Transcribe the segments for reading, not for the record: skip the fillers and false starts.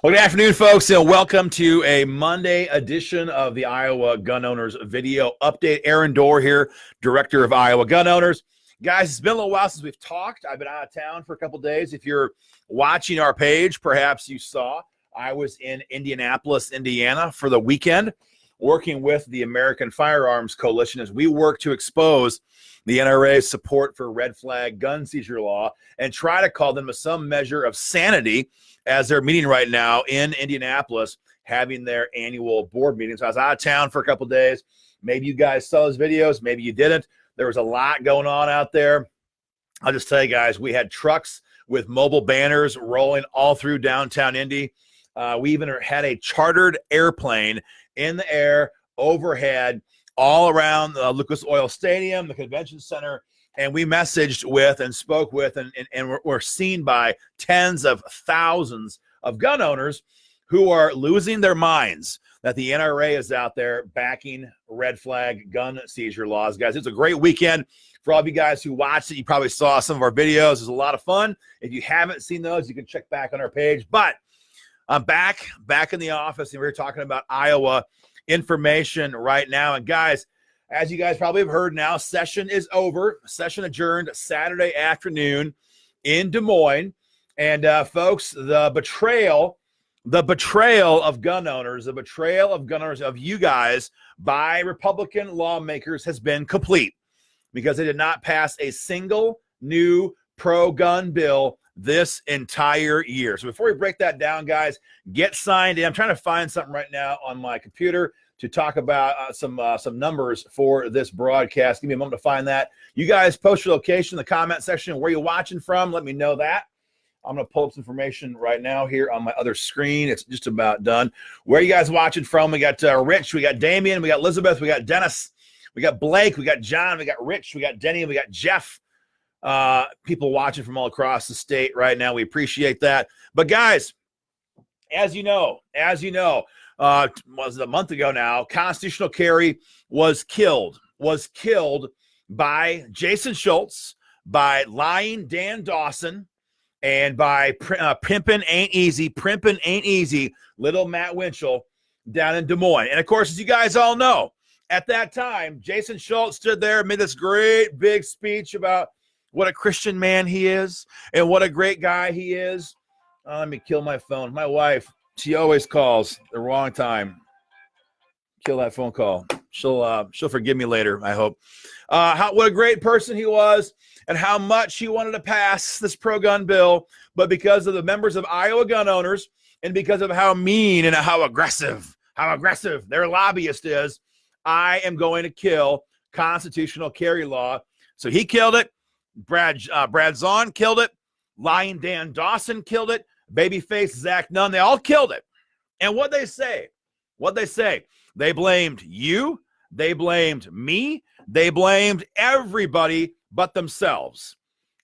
Well, good afternoon, folks, and welcome to a Monday edition of the Iowa Gun Owners Video Update. Aaron Dorr here, Director of Iowa Gun Owners. Guys, it's been a little while since we've talked. I've been out of town for a couple days. If you're watching our page, perhaps you saw I was in Indianapolis, Indiana for the weekend, working with the American Firearms Coalition as we work to expose the NRA's support for red flag gun seizure law and try to call them to some measure of sanity as they're meeting right now in Indianapolis, having their annual board meeting. So I was out of town for a couple days. Maybe you guys saw those videos. Maybe you didn't. There was a lot going on out there. I'll just tell you guys, we had trucks with mobile banners rolling all through downtown Indy. We even had a chartered airplane in the air overhead all around the Lucas Oil Stadium, the convention center, and we messaged with and spoke with and were seen by tens of thousands of gun owners who are losing their minds that the NRA is out there backing red flag gun seizure laws. Guys, it's a great weekend. For all of you guys who watched it, you probably saw some of our videos. It was a lot of fun. If you haven't seen those, you can check back on our page. But I'm back in the office, and we're talking about Iowa information right now. And guys, as you guys probably have heard now, session is over. Session adjourned Saturday afternoon in Des Moines. And folks, the betrayal of gun owners, of you guys by Republican lawmakers has been complete because they did not pass a single new pro-gun bill this entire year. So before we break that down, guys, get signed in. I'm trying to find something right now on my computer to talk about some numbers for this broadcast. Give me a moment to find that. You guys post your location in the comment section, where you're watching from. Let me know that. I'm going to pull up some information right now here on my other screen. It's just about done. Where are you guys watching from? We got Rich, we got Damien, we got Elizabeth, we got Dennis, we got Blake, we got John, we got Rich, we got Denny, we got Jeff. People watching from all across the state right now. We appreciate that. But guys, as you know, was a month ago now, constitutional carry was killed by Jason Schultz, by lying Dan Dawson, and by Pimpin' Ain't Easy, little Matt Winchell down in Des Moines. And of course, as you guys all know, at that time, Jason Schultz stood there and made this great big speech about what a Christian man he is and what a great guy he is. Let me kill my phone. My wife, she always calls the wrong time. Kill that phone call. She'll forgive me later, I hope. What a great person he was and how much he wanted to pass this pro-gun bill. But because of the members of Iowa gun owners and because of how mean and how aggressive their lobbyist is, I am going to kill constitutional carry law. So he killed it. Brad Zahn killed it. Lying Dan Dawson killed it. Babyface Zach Nunn, they all killed it. And what they say, they blamed you, they blamed me, they blamed everybody but themselves.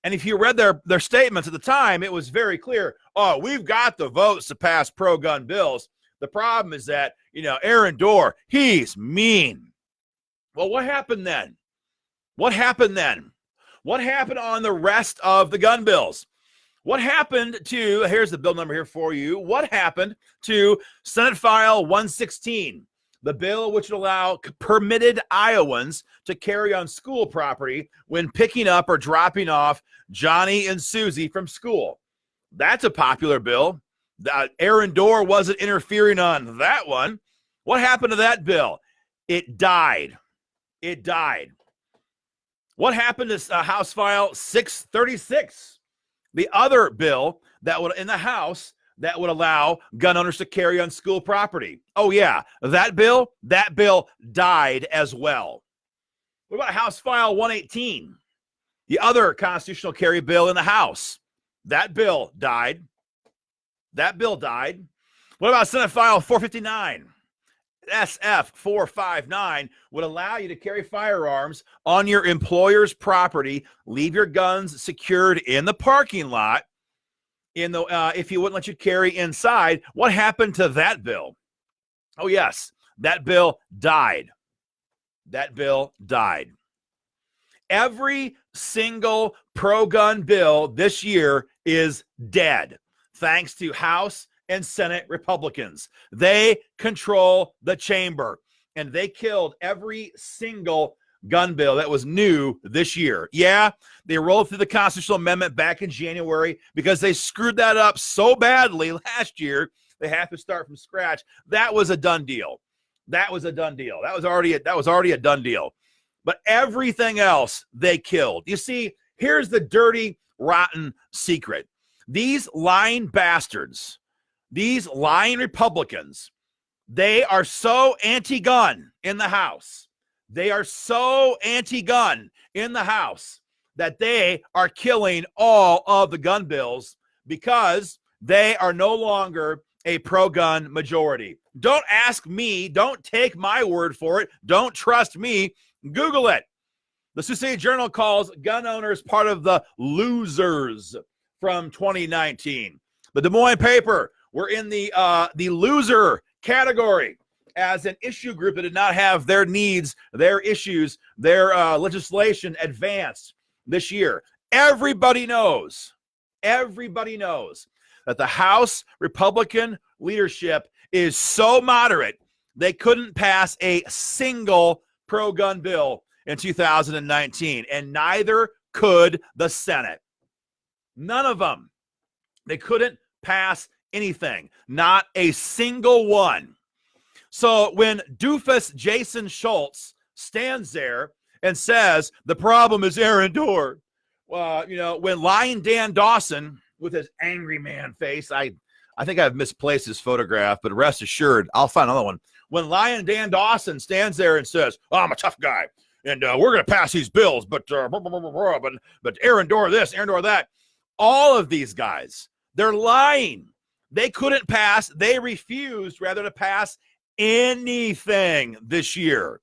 And if you read their statements at the time, it was very clear, we've got the votes to pass pro-gun bills. The problem is that, Aaron Dorr, he's mean. Well, what happened then? What happened on the rest of the gun bills? What happened to, here's the bill number here for you. What happened to Senate File 116, the bill which would allow permitted Iowans to carry on school property when picking up or dropping off Johnny and Susie from school? That's a popular bill. Aaron Dorr wasn't interfering on that one. What happened to that bill? It died. What happened to House File 636? The other bill that would in the House that would allow gun owners to carry on school property. Oh yeah, that bill died as well. What about House File 118? The other constitutional carry bill in the House. That bill died. What about Senate File 459? SF 459 would allow you to carry firearms on your employer's property, leave your guns secured in the parking lot, if he wouldn't let you carry inside. What happened to that bill? Oh, yes, that bill died. Every single pro-gun bill this year is dead, thanks to House and Senate Republicans. They control the chamber, and they killed every single gun bill that was new this year. Yeah, they rolled through the constitutional amendment back in January because they screwed that up so badly last year. They have to start from scratch. That was a done deal. That was a done deal. That was already a done deal. But everything else they killed. You see, here's the dirty, rotten secret. These lying bastards, these lying Republicans, they are so anti-gun in the House. They are so anti-gun in the House that they are killing all of the gun bills because they are no longer a pro-gun majority. Don't ask me. Don't take my word for it. Don't trust me. Google it. The Sioux City Journal calls gun owners part of the losers from 2019. The Des Moines paper, we're in the loser category as an issue group that did not have their needs, their issues, their legislation advanced this year. Everybody knows that the House Republican leadership is so moderate, they couldn't pass a single pro-gun bill in 2019, and neither could the Senate. None of them. They couldn't pass anything, not a single one. So when doofus Jason Schultz stands there and says the problem is Aaron Dorr, when lying Dan Dawson with his angry man face, I think I've misplaced his photograph, but rest assured, I'll find another one. When lying Dan Dawson stands there and says, oh, I'm a tough guy, and we're going to pass these bills, but Aaron Dorr this, Aaron Dorr that, all of these guys, they're lying. They couldn't pass. They refused, rather, to pass anything this year.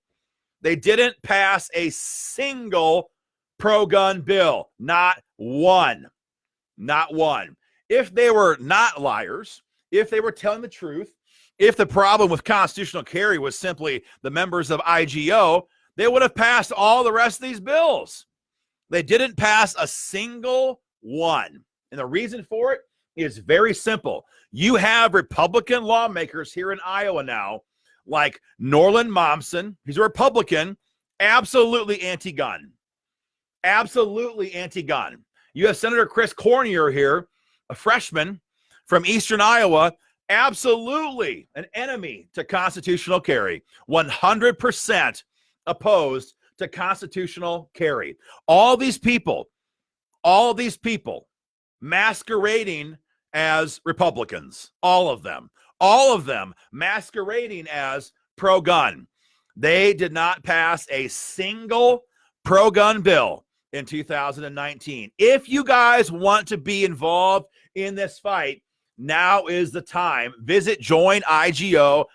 They didn't pass a single pro-gun bill. Not one. Not one. If they were not liars, if they were telling the truth, if the problem with constitutional carry was simply the members of IGO, they would have passed all the rest of these bills. They didn't pass a single one. And the reason for it is very simple. You have Republican lawmakers here in Iowa now, like Norland Momsen. He's a Republican, absolutely anti-gun. Absolutely anti-gun. You have Senator Chris Cornier here, a freshman from Eastern Iowa, absolutely an enemy to constitutional carry, 100% opposed to constitutional carry. All these people masquerading as Republicans, all of them masquerading as pro-gun. They did not pass a single pro-gun bill in 2019. If you guys want to be involved in this fight, now is the time. Visit joinigo.com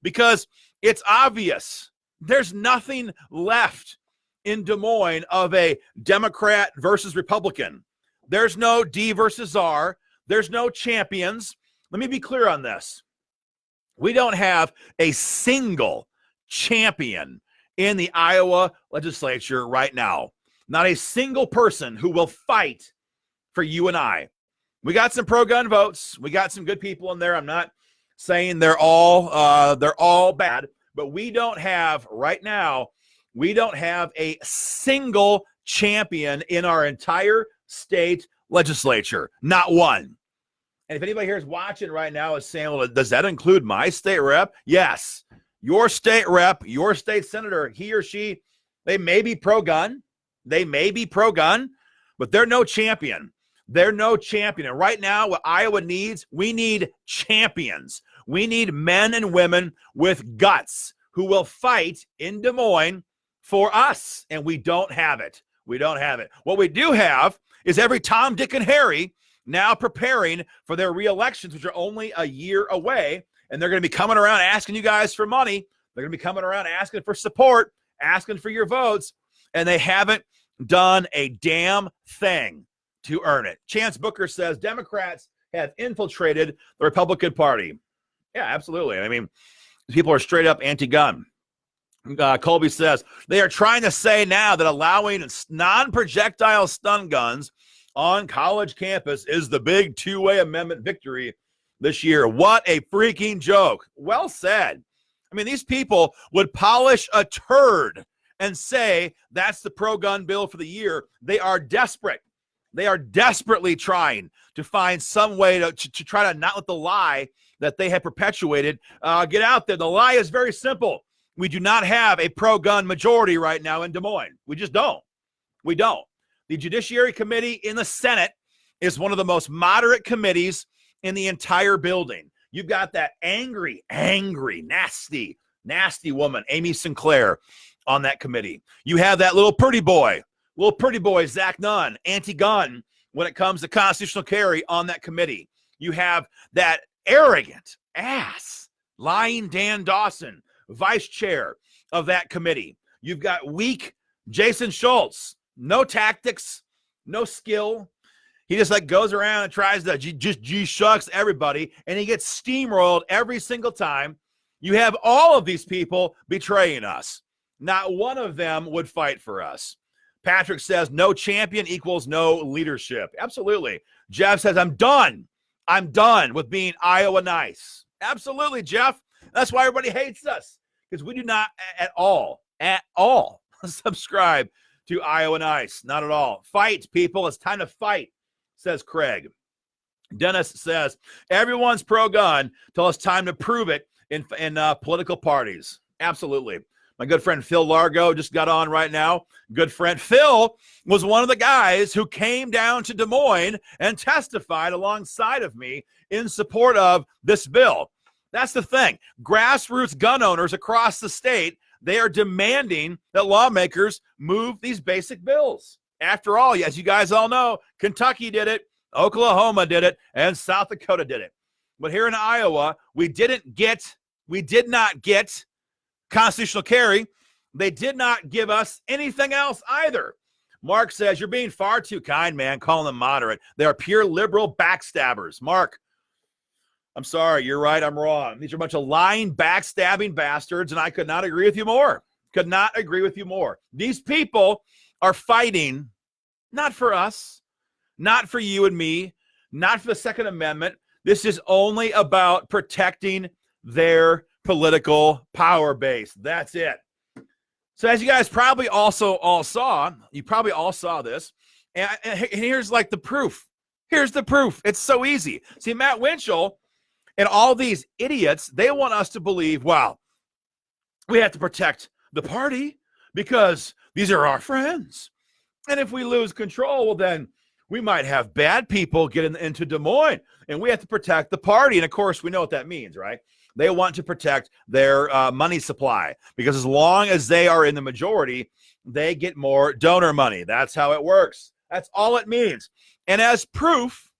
because it's obvious there's nothing left in Des Moines of a Democrat versus Republican. There's no D versus R. There's no champions. Let me be clear on this. We don't have a single champion in the Iowa legislature right now. Not a single person who will fight for you and I. We got some pro-gun votes. We got some good people in there. I'm not saying they're all bad, but we don't have right now, we don't have a single champion in our entire state legislature. Not one. And if anybody here is watching right now is saying, well, does that include my state rep? Yes. Your state rep, your state senator, he or she, they may be pro-gun. They may be pro-gun, but they're no champion. They're no champion. And right now, what Iowa needs, we need champions. We need men and women with guts who will fight in Des Moines for us. And we don't have it. We don't have it. What we do have is every Tom, Dick, and Harry now preparing for their re-elections, which are only a year away. And they're going to be coming around asking you guys for money. They're going to be coming around asking for support, asking for your votes. And they haven't done a damn thing to earn it. Chance Booker says Democrats have infiltrated the Republican Party. Yeah, absolutely. I mean, people are straight up anti-gun. Colby says they are trying to say now that allowing non-projectile stun guns on college campus is the big two-way amendment victory this year. What a freaking joke. Well said. I mean, these people would polish a turd and say that's the pro-gun bill for the year. They are desperate. They are desperately trying to find some way to try to not let the lie that they have perpetuated get out there. The lie is very simple. We do not have a pro-gun majority right now in Des Moines. We just don't. We don't. The Judiciary Committee in the Senate is one of the most moderate committees in the entire building. You've got that angry, nasty woman, Amy Sinclair, on that committee. You have that little pretty boy, Zach Nunn, anti-gun when it comes to constitutional carry on that committee. You have that arrogant ass, lying Dan Dawson, vice chair of that committee. You've got weak Jason Schultz, no tactics, no skill. He just goes around and tries to just G-shucks everybody, and he gets steamrolled every single time. You have all of these people betraying us. Not one of them would fight for us. Patrick says no champion equals no leadership. Absolutely. Jeff says, I'm done with being Iowa nice. Absolutely, Jeff. That's why everybody hates us, because we do not at all subscribe to Iowa nice. Not at all. Fight, people. It's time to fight, says Craig. Dennis says, everyone's pro-gun till it's time to prove it in political parties. Absolutely. My good friend Phil Largo just got on right now. Good friend Phil was one of the guys who came down to Des Moines and testified alongside of me in support of this bill. That's the thing. Grassroots gun owners across the state, they are demanding that lawmakers move these basic bills. After all, as you guys all know, Kentucky did it, Oklahoma did it, and South Dakota did it. But here in Iowa, we did not get constitutional carry. They did not give us anything else either. Mark says, you're being far too kind, man, calling them moderate. They are pure liberal backstabbers. Mark, I'm sorry. You're right. I'm wrong. These are a bunch of lying, backstabbing bastards, and I could not agree with you more. Could not agree with you more. These people are fighting not for us, not for you and me, not for the Second Amendment. This is only about protecting their political power base. That's it. So as you guys probably also all saw, this, and here's the proof. Here's the proof. It's so easy. See, Matt Winchell and all these idiots, they want us to believe, wow, we have to protect the party because these are our friends. And if we lose control, well, then we might have bad people get into Des Moines, and we have to protect the party. And of course, we know what that means, right? They want to protect their money supply, because as long as they are in the majority, they get more donor money. That's how it works. That's all it means. And as proof,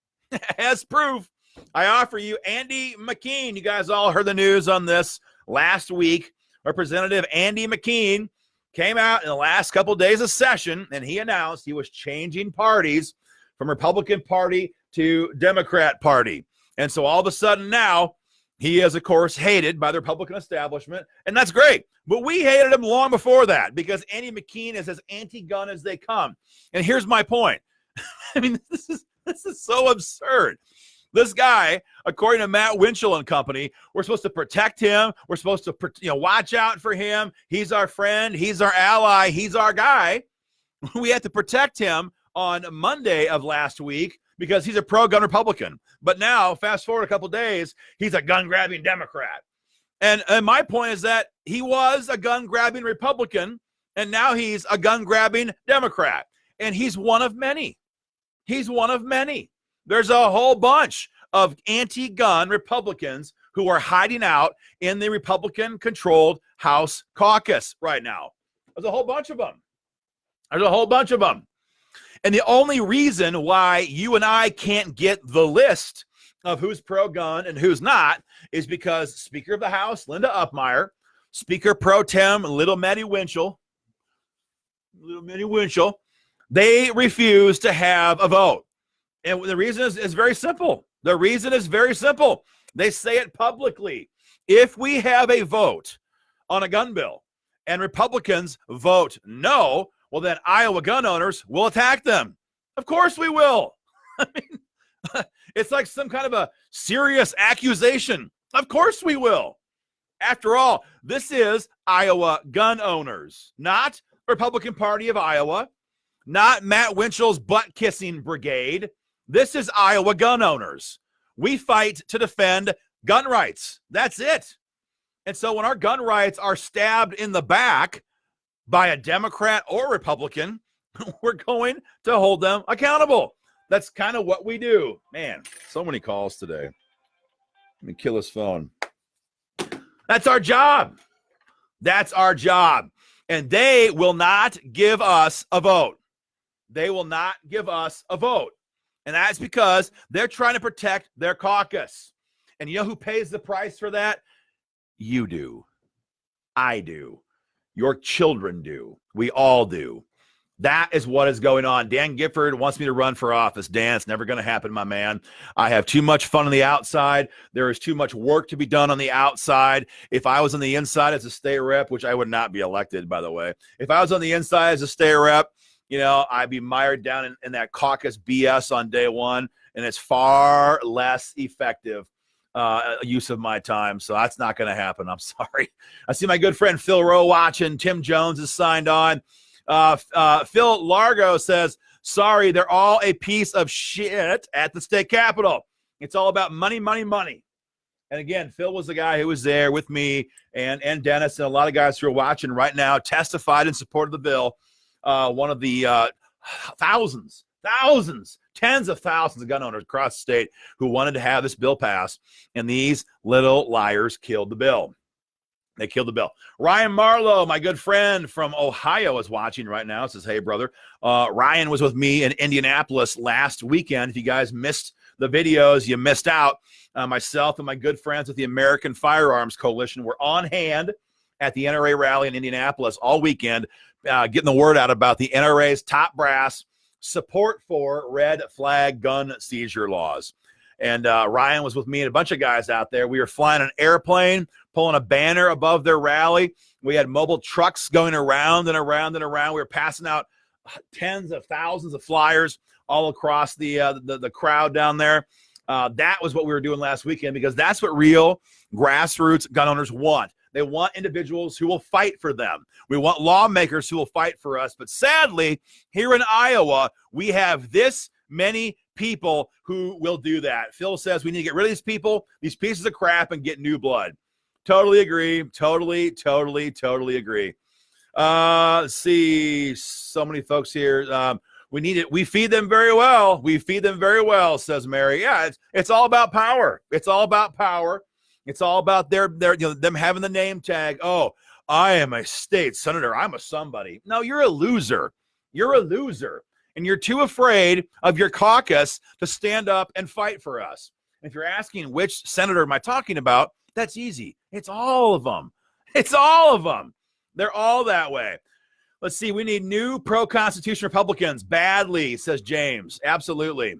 I offer you Andy McKean. You guys all heard the news on this last week. Representative Andy McKean came out in the last couple of days of session, and he announced he was changing parties from Republican Party to Democrat Party. And so all of a sudden now, he is, of course, hated by the Republican establishment, and that's great. But we hated him long before that, because Andy McKean is as anti-gun as they come. And here's my point. I mean, this is so absurd. This guy, according to Matt Winchell and company, we're supposed to protect him. We're supposed to watch out for him. He's our friend. He's our ally. He's our guy. We had to protect him on Monday of last week because he's a pro-gun Republican. But now, fast forward a couple days, he's a gun-grabbing Democrat. And my point is that he was a gun-grabbing Republican, and now he's a gun-grabbing Democrat. And he's one of many. He's one of many. There's a whole bunch of anti-gun Republicans who are hiding out in the Republican-controlled House caucus right now. There's a whole bunch of them. And the only reason why you and I can't get the list of who's pro-gun and who's not is because Speaker of the House, Linda Upmeyer, Speaker Pro Tem, Little Matty Winchell, they refuse to have a vote. And the reason is very simple. The reason is very simple. They say it publicly. If we have a vote on a gun bill and Republicans vote no, well, then Iowa gun owners will attack them. Of course we will. I mean, It's like some kind of a serious accusation. Of course we will. After all, this is Iowa gun owners, not Republican Party of Iowa, not Matt Winchell's butt-kissing brigade. This is Iowa gun owners. We fight to defend gun rights. That's it. And so when our gun rights are stabbed in the back by a Democrat or Republican, we're going to hold them accountable. That's kind of what we do. Man, so many calls today. Let me kill his phone. That's our job. That's our job. And they will not give us a vote. They will not give us a vote. And that's because they're trying to protect their caucus. And you know who pays the price for that? You do. I do. Your children do. We all do. That is what is going on. Dan Gifford wants me to run for office. Dan, it's never going to happen, my man. I have too much fun on the outside. There is too much work to be done on the outside. If I was on the inside as a state rep, which I would not be elected, by the way. If I was on the inside as a state rep, you know, I'd be mired down in that caucus BS on day one, and it's far less effective use of my time. So that's not going to happen. I'm sorry. I see my good friend Phil Rowe watching. Tim Jones is signed on. Phil Largo says, sorry, they're all a piece of shit at the state capitol. It's all about money, money, money. And again, Phil was the guy who was there with me and Dennis and a lot of guys who are watching right now, testified in support of the bill. One of the thousands, tens of thousands of gun owners across the state who wanted to have this bill passed. And these little liars killed the bill. They killed the bill. Ryan Marlowe, my good friend from Ohio, is watching right now. Says, hey, brother. Ryan was with me in Indianapolis last weekend. If you guys missed the videos, you missed out. Myself and my good friends with the American Firearms Coalition were on hand at the NRA rally in Indianapolis all weekend, getting the word out about the NRA's top brass support for red flag gun seizure laws. And Ryan was with me and a bunch of guys out there. We were flying an airplane, pulling a banner above their rally. We had mobile trucks going around and around and around. We were passing out tens of thousands of flyers all across the crowd down there. That was what we were doing last weekend, because that's what real grassroots gun owners want. They want individuals who will fight for them. We want lawmakers who will fight for us. But sadly, here in Iowa, we have this many people who will do that. Phil says we need to get rid of these people, these pieces of crap, and get new blood. Totally agree. Totally agree. Let's see. So many folks here. We need it. We feed them very well. We feed them very well, says Mary. Yeah, it's all about power. It's all about power. It's all about their them having the name tag. Oh, I am a state senator. I'm a somebody. No, you're a loser. You're a loser. And you're too afraid of your caucus to stand up and fight for us. If you're asking which senator am I talking about, that's easy. It's all of them. It's all of them. They're all that way. Let's see. We need new pro-Constitution Republicans badly, says James. Absolutely.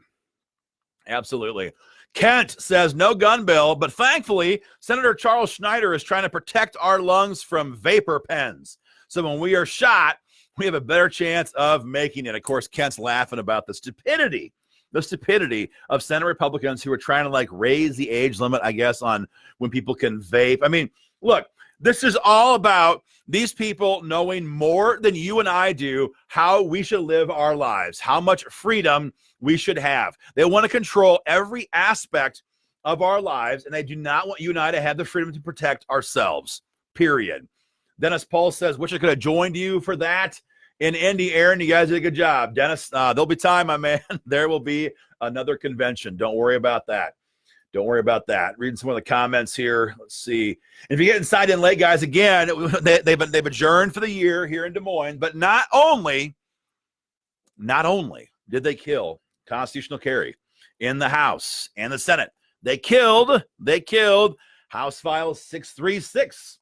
Absolutely. Kent says no gun bill, but thankfully, Senator Charles Schneider is trying to protect our lungs from vapor pens. So when we are shot, we have a better chance of making it. Of course, Kent's laughing about the stupidity of Senate Republicans who are trying to raise the age limit, I guess, on when people can vape. I mean, look, this is all about these people knowing more than you and I do how we should live our lives, how much freedom we should have. They want to control every aspect of our lives, and they do not want you and I to have the freedom to protect ourselves, period. Dennis Paul says, wish I could have joined you for that in Indy. Aaron, you guys did a good job. Dennis, there'll be time, my man. There will be another convention. Don't worry about that. Don't worry about that. Reading some of the comments here. Let's see. If you get inside in late, guys, again, they've adjourned for the year here in Des Moines. But not only did they kill constitutional carry in the House and the Senate, they killed House File 636,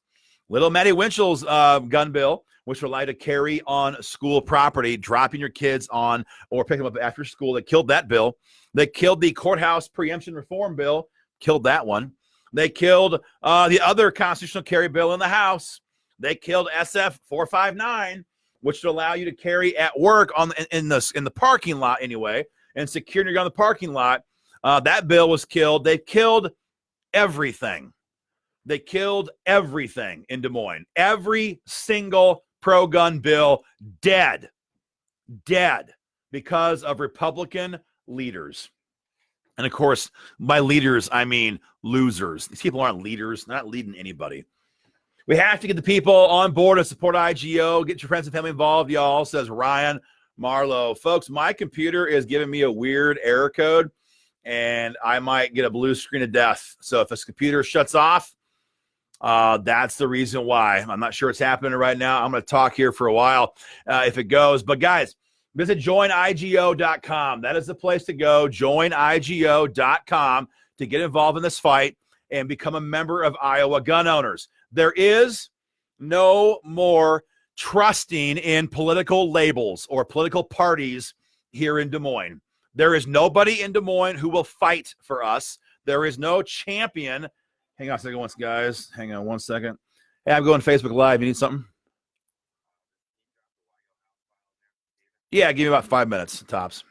little Matty Winchell's gun bill, which allowed to carry on school property, dropping your kids on or picking them up after school. They killed that bill. They killed the courthouse preemption reform bill, killed that one. They killed the other constitutional carry bill in the House. They killed SF 459, which would allow you to carry at work in the parking lot anyway, and secure your gun in the parking lot. That bill was killed. They killed everything. They killed everything in Des Moines. Every single pro-gun bill dead because of Republican leaders. And of course, by leaders, I mean losers. These people aren't leaders. They're not leading anybody. We have to get the people on board and support IGO. Get your friends and family involved, y'all, says Ryan Marlowe. Folks, my computer is giving me a weird error code, and I might get a blue screen of death. So if this computer shuts off, that's the reason why. I'm not sure what's happening right now. I'm going to talk here for a while if it goes. But guys, visit joinigo.com. That is the place to go, joinigo.com, to get involved in this fight and become a member of Iowa Gun Owners. There is no more trusting in political labels or political parties here in Des Moines. There is nobody in Des Moines who will fight for us. There is no champion. Hang on a second, guys. Hang on one second. Hey, I'm going Facebook Live. You need something? Yeah, give me about 5 minutes, tops.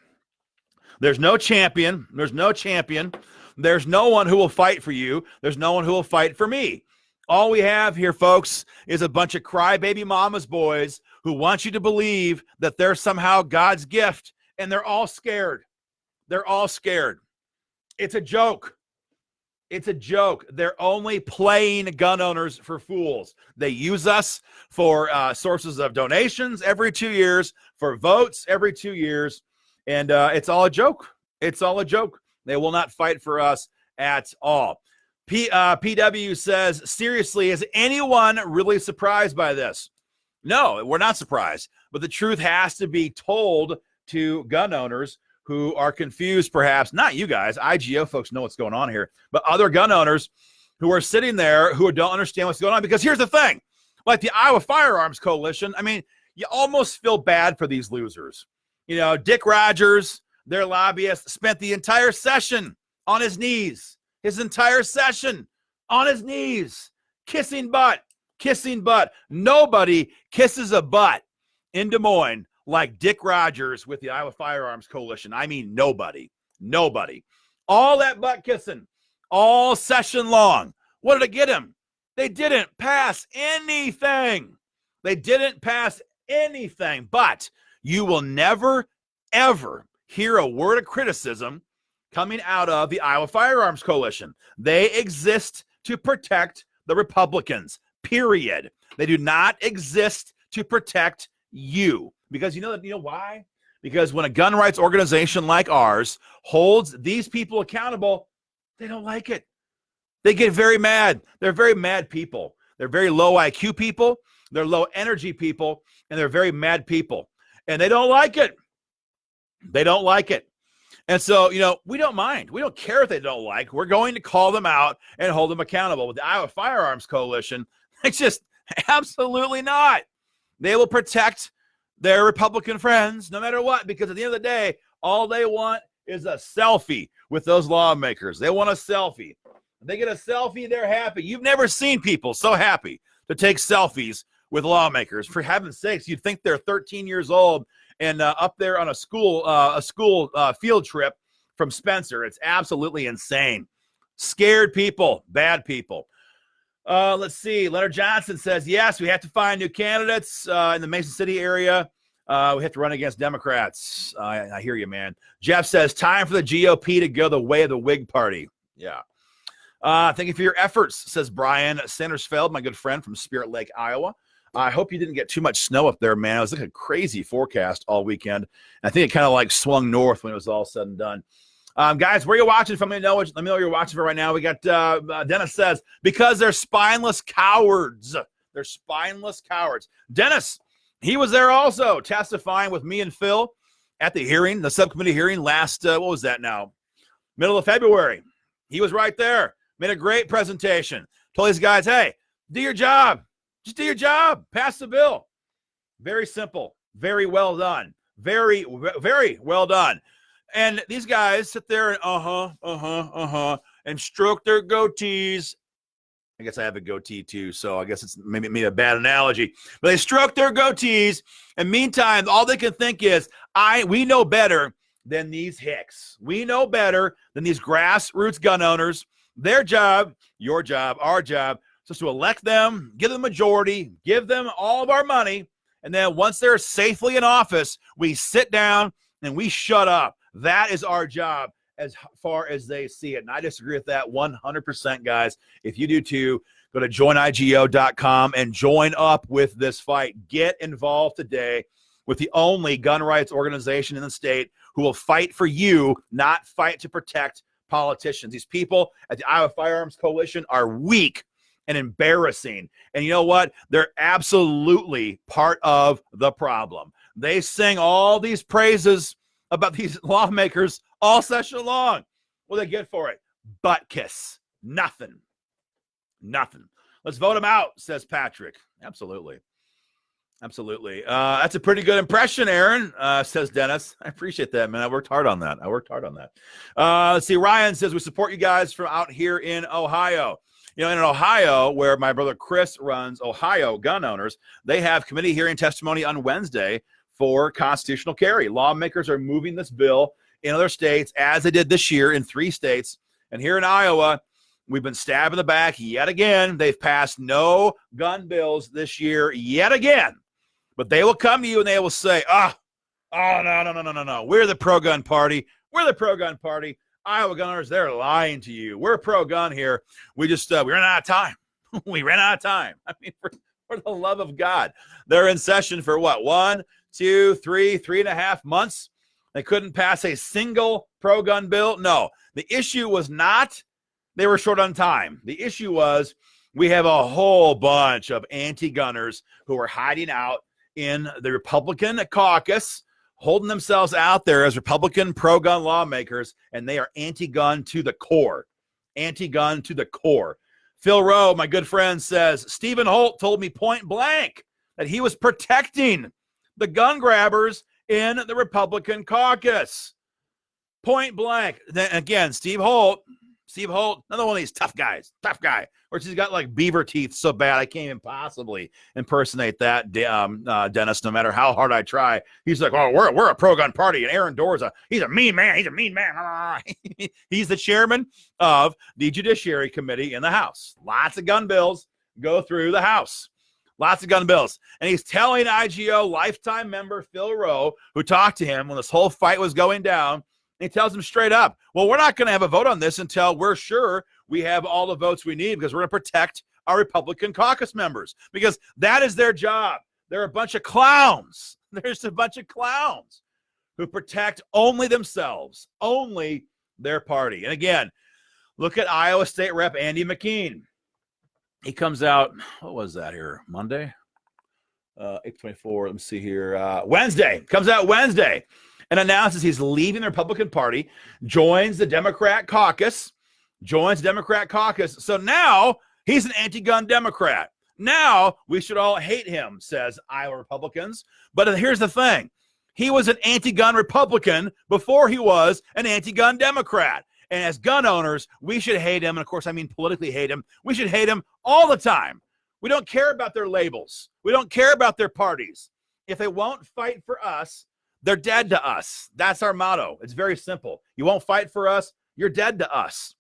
There's no champion. There's no champion. There's no one who will fight for you. There's no one who will fight for me. All we have here, folks, is a bunch of crybaby mama's boys who want you to believe that they're somehow God's gift, and they're all scared. They're all scared. It's a joke. It's a joke. They're only playing gun owners for fools. They use us for sources of donations every 2 years, for votes every 2 years, and it's all a joke. It's all a joke. They will not fight for us at all. PW says, seriously, is anyone really surprised by this? No, we're not surprised. But the truth has to be told to gun owners who are confused, perhaps. Not you guys. IGO folks know what's going on here. But other gun owners who are sitting there who don't understand what's going on. Because here's the thing. Like the Iowa Firearms Coalition, I mean, you almost feel bad for these losers. You know, Dick Rogers, their lobbyist, spent the entire session on his knees. His entire session on his knees, kissing butt. Nobody kisses a butt in Des Moines like Dick Rogers with the Iowa Firearms Coalition. I mean, nobody. All that butt kissing, all session long. What did it get him? They didn't pass anything. But you will never, ever hear a word of criticism coming out of the Iowa Firearms Coalition. They exist to protect the Republicans, period. They do not exist to protect you. Because you know why? Because when a gun rights organization like ours holds these people accountable, they don't like it. They get very mad. They're very mad people. They're very low IQ people. They're low energy people, and they're very mad people. And they don't like it. And so, we don't mind. We don't care if they don't like. We're going to call them out and hold them accountable. With the Iowa Firearms Coalition, it's just absolutely not. They will protect their Republican friends no matter what, because at the end of the day, all they want is a selfie with those lawmakers. They want a selfie. If they get a selfie, they're happy. You've never seen people so happy to take selfies with lawmakers. For heaven's sakes, you'd think they're 13 years old and up there on a school field trip from Spencer. It's absolutely insane. Scared people, bad people. Let's see. Leonard Johnson says, yes, we have to find new candidates in the Mason City area. We have to run against Democrats. I hear you, man. Jeff says, time for the GOP to go the way of the Whig Party. Yeah. Thank you for your efforts, says Brian Sandersfeld, my good friend from Spirit Lake, Iowa. I hope you didn't get too much snow up there, man. It was like a crazy forecast all weekend. I think it kind of like swung north when it was all said and done. Guys, where are you watching from? Let me know where you're watching from right now. We got Dennis says, because they're spineless cowards. They're spineless cowards. Dennis, he was there also testifying with me and Phil at the hearing, the subcommittee hearing last, what was that now? Middle of February. He was right there. Made a great presentation. Told these guys, hey, do your job. Just do your job. Pass the bill. Very simple. Very well done. Very, very well done. And these guys sit there and and stroke their goatees. I guess I have a goatee too, so I guess it's maybe a bad analogy. But they stroke their goatees, and meantime, all they can think is, we know better than these hicks. We know better than these grassroots gun owners. Their job, your job, our job, is just to elect them, give them a majority, give them all of our money, and then once they're safely in office, we sit down and we shut up. That is our job as far as they see it. And I disagree with that 100%, guys. If you do too, go to joinigo.com and join up with this fight. Get involved today with the only gun rights organization in the state who will fight for you, not fight to protect politicians. These people at the Iowa Firearms Coalition are weak and embarrassing. And you know what? They're absolutely part of the problem. They sing all these praises about these lawmakers all session long. What do they get for it? Butt kiss. Nothing. Let's vote them out, says Patrick. Absolutely. That's a pretty good impression, Aaron, says Dennis. I appreciate that, man. I worked hard on that. Let's see. Ryan says, we support you guys from out here in Ohio. In Ohio, where my brother Chris runs Ohio Gun Owners, they have committee hearing testimony on Wednesday for constitutional carry. Lawmakers are moving this bill in other states, as they did this year in 3 states. And here in Iowa, we've been stabbed in the back yet again. They've passed no gun bills this year yet again. But they will come to you and they will say, no. We're the pro-gun party. Iowa Gunners, they're lying to you. We're pro-gun here. We just, we ran out of time. I mean, for the love of God. They're in session for what? 1, 2, 3, 3.5 months. They couldn't pass a single pro-gun bill. No, the issue was not they were short on time. The issue was we have a whole bunch of anti-gunners who are hiding out in the Republican caucus, holding themselves out there as Republican pro-gun lawmakers, and they are anti-gun to the core. Phil Rowe, my good friend, says, Stephen Holt told me point blank that he was protecting the gun grabbers in the Republican caucus. Point blank. Then again, Steve Holt, another one of these tough guy, or she's got like beaver teeth so bad I can't even possibly impersonate that, Dennis, no matter how hard I try. He's like, oh, we're a pro-gun party, and Aaron Doerr's he's a mean man. He's the chairman of the Judiciary Committee in the House. Lots of gun bills go through the House. And he's telling IGO lifetime member Phil Rowe, who talked to him when this whole fight was going down, and he tells him straight up, well, we're not going to have a vote on this until we're sure we have all the votes we need, because we're going to protect our Republican caucus members, because that is their job. They're a bunch of clowns. There's a bunch of clowns who protect only themselves, only their party. And again, look at Iowa State Rep Andy McKean. He comes out, what was that here? Monday? 8/24. Let me see here. Wednesday. Comes out Wednesday and announces he's leaving the Republican Party, joins the Democrat caucus. So now he's an anti-gun Democrat. Now we should all hate him, says Iowa Republicans. But here's the thing. He was an anti-gun Republican before he was an anti-gun Democrat. And as gun owners, we should hate him. And of course, I mean politically hate him. We should hate him all the time. We don't care about their labels. We don't care about their parties. If they won't fight for us, they're dead to us. That's our motto. It's very simple. You won't fight for us, you're dead to us.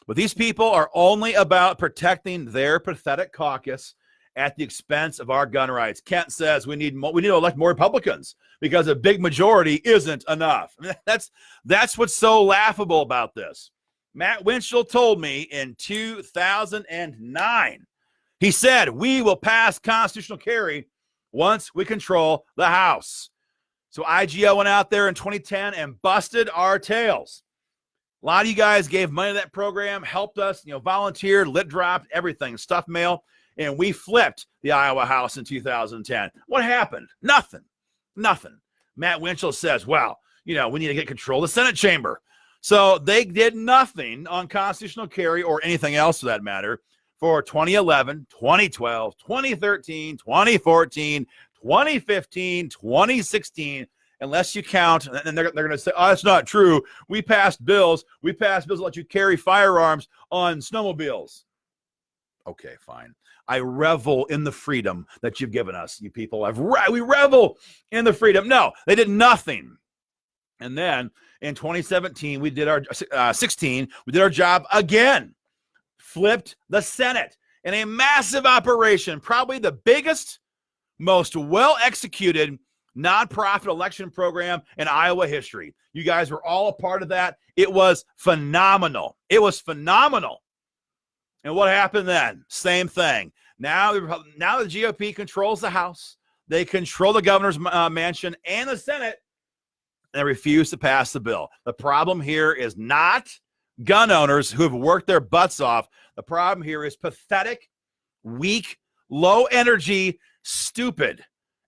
But these people are only about protecting their pathetic caucus at the expense of our gun rights. Kent says we need to elect more Republicans because a big majority isn't enough. I mean, that's what's so laughable about this. Matt Winchell told me in 2009, he said, we will pass constitutional carry once we control the House. So IGO went out there in 2010 and busted our tails. A lot of you guys gave money to that program, helped us, volunteered, lit dropped, everything, stuff mail. And we flipped the Iowa House in 2010. What happened? Nothing. Matt Winchell says, well, we need to get control of the Senate chamber. So they did nothing on constitutional carry or anything else for that matter for 2011, 2012, 2013, 2014, 2015, 2016, unless you count, and they're going to say, oh, that's not true. We passed bills that let you carry firearms on snowmobiles. Okay, fine. I revel in the freedom that you've given us, you people. We revel in the freedom. No, they did nothing And then in 2017, we did our 16, we did our job again, flipped the Senate in a massive operation, probably the biggest, most well-executed nonprofit election program in Iowa history. You guys were all a part of that. It was phenomenal. It was phenomenal. And what happened then? Same thing. Now the GOP controls the House. They control the governor's mansion and the Senate. They refuse to pass the bill. The problem here is not gun owners who have worked their butts off. The problem here is pathetic, weak, low energy, stupid,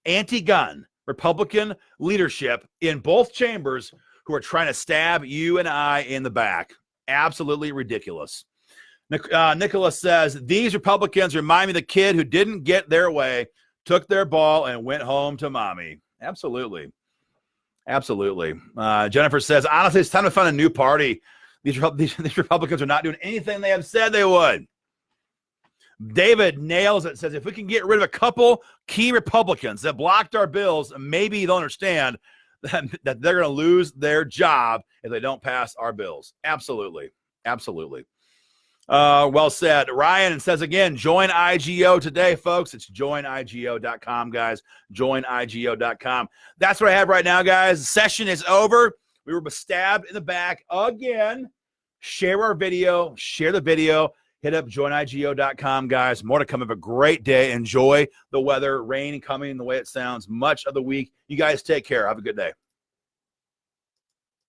anti-gun Republican leadership in both chambers who are trying to stab you and I in the back. Absolutely ridiculous. Nicholas says, these Republicans remind me of the kid who didn't get their way, took their ball, and went home to mommy. Absolutely. Absolutely. Jennifer says, honestly, it's time to find a new party. These Republicans are not doing anything they have said they would. David nails it, says, if we can get rid of a couple key Republicans that blocked our bills, maybe they'll understand that they're going to lose their job if they don't pass our bills. Absolutely. Absolutely. Well said. Ryan says again, join IGO today, folks. It's joinigo.com, guys. Joinigo.com. That's what I have right now, guys. The session is over. We were stabbed in the back again. Share our video. Share the video. Hit up joinigo.com, guys. More to come. Have a great day. Enjoy the weather. Rain coming the way it sounds much of the week. You guys take care. Have a good day.